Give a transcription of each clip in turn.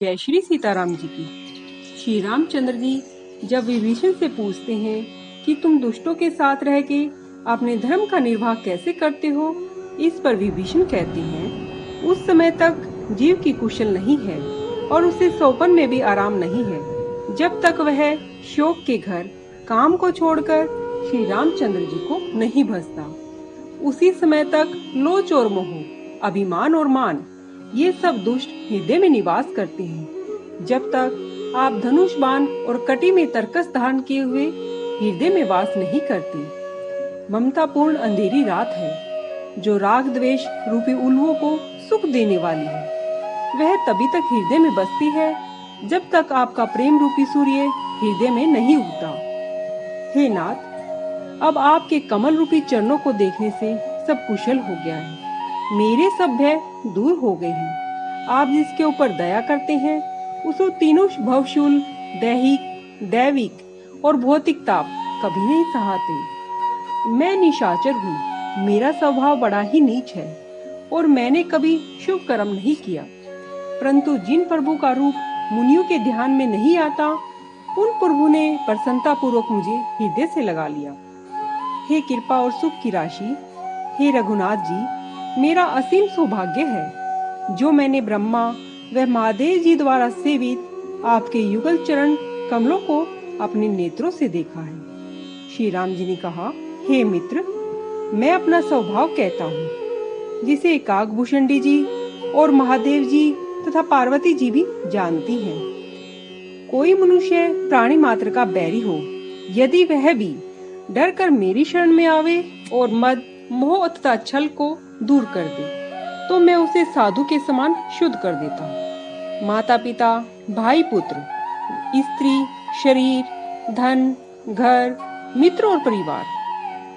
जय श्री सीताराम जी की। श्री रामचंद्र जी जब विभीषण से पूछते हैं कि तुम दुष्टों के साथ रह के अपने धर्म का निर्वाह कैसे करते हो, इस पर विभीषण कहते हैं, उस समय तक जीव की कुशल नहीं है और उसे सोपन में भी आराम नहीं है, जब तक वह शोक के घर काम को छोड़कर श्री रामचंद्र जी को नहीं भजता। उसी समय तक लोच और मोह, अभिमान और मान, ये सब दुष्ट हृदय में निवास करते हैं। जब तक आप धनुष बाण और कटी में तरकस धारण किए हुए हृदय में वास नहीं करते। ममतापूर्ण अंधेरी रात है जो राग द्वेष रूपी उल्लुओं को सुख देने वाली है। वह तभी तक हृदय में बसती है जब तक आपका प्रेम रूपी सूर्य हृदय में नहीं उगता। हे नाथ, अब आपके कमल रूपी चरणों को देखने से सब कुशल हो गया है। मेरे सब भय दूर हो गए हैं। आप जिसके ऊपर दया करते हैं उसको तीनों भवशूल, दैहिक, दैविक और भौतिक ताप कभी नहीं सहाते। मैं निशाचर हूँ, मेरा स्वभाव बड़ा ही नीच है और मैंने कभी शुभ कर्म नहीं किया, परंतु जिन प्रभु का रूप मुनियों के ध्यान में नहीं आता, उन प्रभु ने प्रसन्नता पूर्वक मुझे हृदय से लगा लिया। हे कृपा और सुख की राशि, हे रघुनाथ जी, मेरा असीम सौभाग्य है जो मैंने ब्रह्मा व महादेव जी द्वारा सेवित आपके युगल चरण कमलों को अपने नेत्रों से देखा है। श्री राम जी ने कहा, हे मित्र, मैं अपना स्वभाव कहता हूँ, जिसे काकभूषणी जी और महादेव जी तथा पार्वती जी भी जानती हैं। कोई मनुष्य प्राणी मात्र का बैरी हो, यदि वह भी डर कर मेरी शरण में आवे और मद, मोह तथा छल को दूर कर दे, तो मैं उसे साधु के समान शुद्ध कर देता हूँ। माता पिता, भाई पुत्र, स्त्री, शरीर, धन, घर, मित्र और परिवार,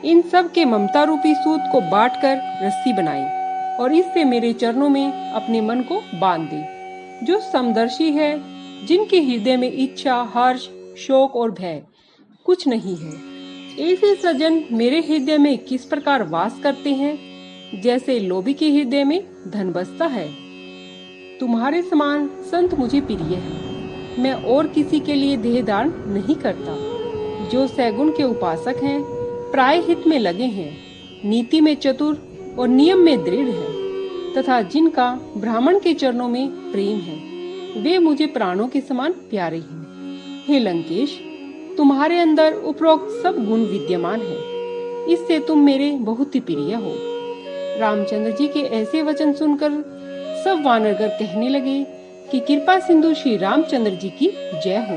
इन सब के ममता रूपी सूत को बांटकर रस्सी बनाए और इससे मेरे चरणों में अपने मन को बांध दे। जो समदर्शी है, जिनके हृदय में इच्छा, हर्ष, शोक और भय कुछ नहीं है, ऐसे सज्जन मेरे हृदय में किस प्रकार वास करते हैं, जैसे लोभी के हृदय में धन बसता है। तुम्हारे समान संत मुझे प्रिय है। मैं और किसी के लिए देह दान नहीं करता। जो सैगुण के उपासक हैं, प्राय हित में लगे हैं, नीति में चतुर और नियम में दृढ़ है, तथा जिनका ब्राह्मण के चरणों में प्रेम है, वे मुझे प्राणों के समान प्यारे हैं। हे लंकेश, तुम्हारे अंदर उपरोक्त सब गुण विद्यमान है, इससे तुम मेरे बहुत ही प्रिय हो। रामचंद्र जी के ऐसे वचन सुनकर सब वानरगण कहने लगे कि कृपा सिंधु श्री रामचंद्र जी की जय हो।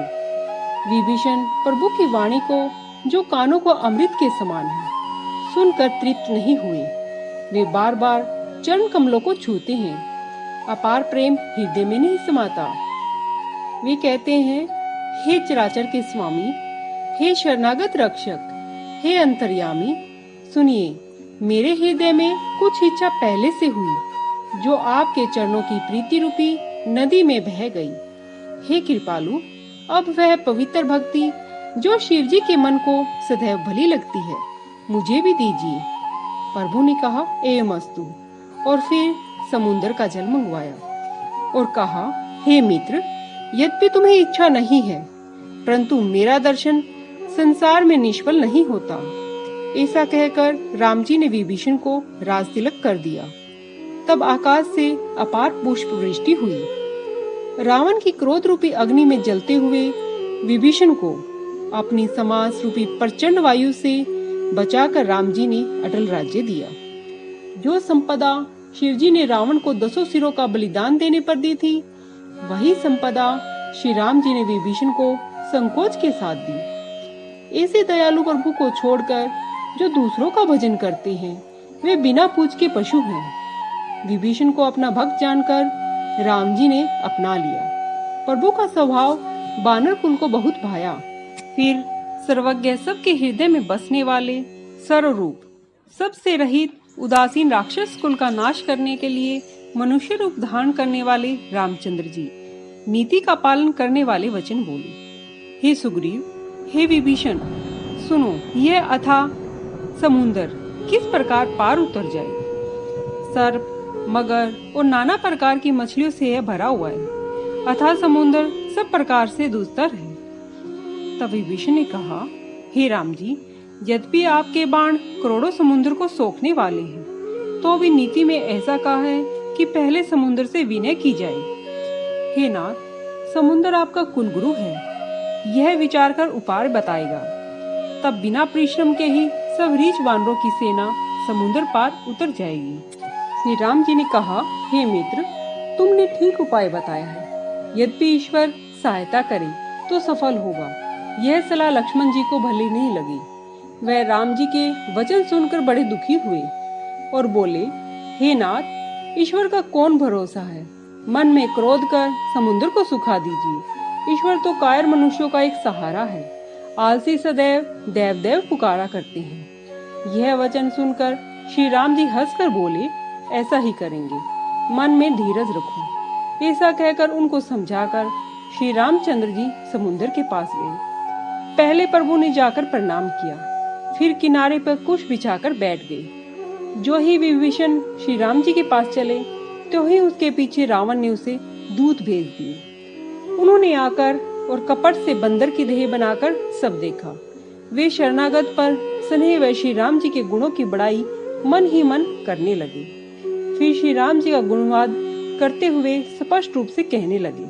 विभीषण प्रभु की वाणी को, जो कानों को अमृत के समान है, सुनकर तृप्त नहीं हुए। वे बार बार चरण कमलों को छूते हैं। अपार प्रेम हृदय में नहीं समाता। वे कहते हैं, हे चराचर के स्वामी, हे शरणागत रक्षक, हे अंतर्यामी, सुनिए, मेरे हृदय में कुछ इच्छा पहले से हुई, जो आपके चरणों की प्रीति रूपी नदी में बह गई। हे कृपालु, अब वह पवित्र भक्ति जो शिव जी के मन को सदैव भली लगती है, मुझे भी दीजिए। प्रभु ने कहा, एवमस्तु, और फिर समुद्र का जल मंगवाया और कहा, हे मित्र, यद्यपि तुम्हें इच्छा नहीं है, परंतु मेरा दर्शन संसार में निष्फल नहीं होता। ऐसा कहकर राम जी ने विभीषण को राज तिलक कर दिया। तब आकाश से अपार पुष्प वृष्टि हुई। रावण की क्रोध रूपी अग्नि में जलते हुए विभीषण को अपनी समास रूपी प्रचंड वायु से बचाकर राम जी ने अटल राज्य दिया। जो संपदा शिव जी ने रावण को 10 सिरों का बलिदान देने पर दी थी, वही संपदा श्री राम जी ने विभीषण को संकोच के साथ दी। ऐसे दयालु प्रभु को छोड़कर जो दूसरों का भजन करते हैं, वे बिना पूछ के पशु हैं। विभीषण को अपना भक्त जानकर राम जी ने अपना लिया। प्रभु का स्वभाव बानर कुल को बहुत भाया। फिर सर्वज्ञ, सबके हृदय में बसने वाले, सर्वरूप, सबसे रहित, उदासीन राक्षस कुल का नाश करने के लिए मनुष्य रूप धारण करने वाले रामचंद्र जी नीति का पालन करने वाले वचन बोले। हे सुग्रीव, हे विभीषण, सुनो, यह अथाह समुद्र किस प्रकार पार उतर जाए। सर्प, मगर और नाना प्रकार की मछलियों से यह भरा हुआ है अथाह समुद्र सब प्रकार से दुस्तर है। तब विभीषण ने कहा, हे राम जी, यद्यपि आपके बाण करोड़ों समुद्र को सोखने वाले हैं, तो भी नीति में ऐसा कहा है कि पहले समुद्र से विनय की जाए। हे नाथ, समुद्र आपका कुलगुरु है, यह विचार कर उपाय बताएगा। तब बिना परिश्रम के ही सब रीछ वानरों की सेना समुद्र पार उतर जाएगी। श्री राम जी ने कहा, हे मित्र, तुमने ठीक उपाय बताया है। यद्यपि ईश्वर सहायता करे तो सफल होगा। यह सलाह लक्ष्मण जी को भली नहीं लगी। वह राम जी के वचन सुनकर बड़े दुखी हुए और बोले, हे नाथ, ईश्वर का कौन भरोसा है। मन में क्रोध कर समुद्र को सुखा दीजिए। ईश्वर तो कायर मनुष्यों का एक सहारा है। आलसी सदैव देव देव पुकारा करते हैं। यह वचन सुनकर श्री राम जी हंसकर बोले, ऐसा ही करेंगे, मन में धीरज रखो। ऐसा कहकर उनको समझाकर श्री रामचंद्र जी समुद्र के पास गए। पहले प्रभु ने जाकर प्रणाम किया, फिर किनारे पर कुश बिछाकर बैठ गए। जो ही विभीषण श्री राम जी के पास चले, तो ही उसके पीछे रावण ने उसे दूत भेज दिए। उन्होंने आकर और कपट से बंदर की देह बनाकर सब देखा। वे शरणागत पर स्नेह व श्री राम जी के गुणों की बड़ाई मन ही मन करने लगे। फिर श्री राम जी का गुणवाद करते हुए स्पष्ट रूप से कहने लगे।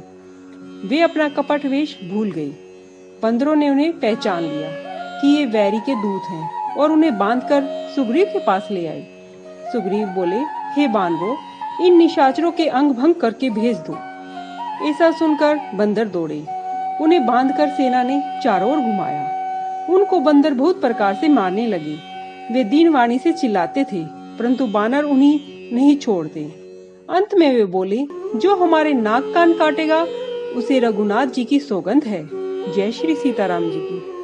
वे अपना कपट वेश भूल गए। बंदरों ने उन्हें पहचान लिया कि ये वैरी के दूत हैं और उन्हें बांधकर सुग्रीव के पास ले आए। सुग्रीव बोले, हे बानरों, इन निशाचरों के अंग भंग करके भेज दो। ऐसा सुनकर बंदर दौड़े। उन्हें बांधकर सेना ने चारों ओर घुमाया। उनको बंदर बहुत प्रकार से मारने लगे। वे दीनवाणी से चिल्लाते थे, परंतु बानर उन्हें नहीं छोड़ते। अंत में वे बोले, जो हमारे नाक कान काटेगा उसे रघुनाथ जी की सौगंध है। जय श्री सीताराम जी की।